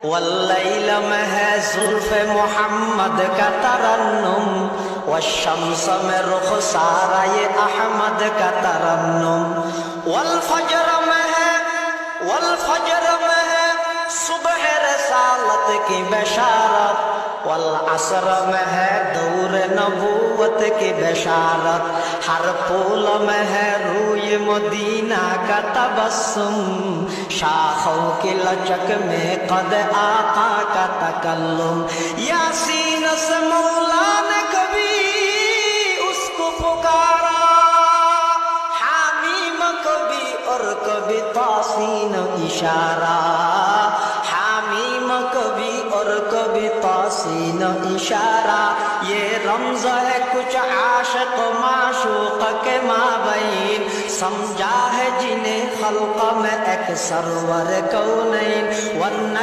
واللیل میں ہے زلف محمد کا ترنم، والشمس میں رخسارہ یہ احمد کا ترنم، والفجر میں ہے صبح رسالت کی بشارت، والعصر میں ہے دور نبوت کی بشارت، ہر پھول میں ہے روی مدینہ کا تبسم، شاخوں کی لچک میں قد آقا کا تکلم، یاسین سے مولا نے کبھی اس کو پکارا، حامیم کبھی اور کبھی تاسین اشارہ، حامیم کبھی اور کبھی تاسین اشارہ، یہ رمز ہے کچھ عاشق و معشوق کے مابین، سمجھا ہے جنہیں خلق میں ایک سرور کونین، والنجم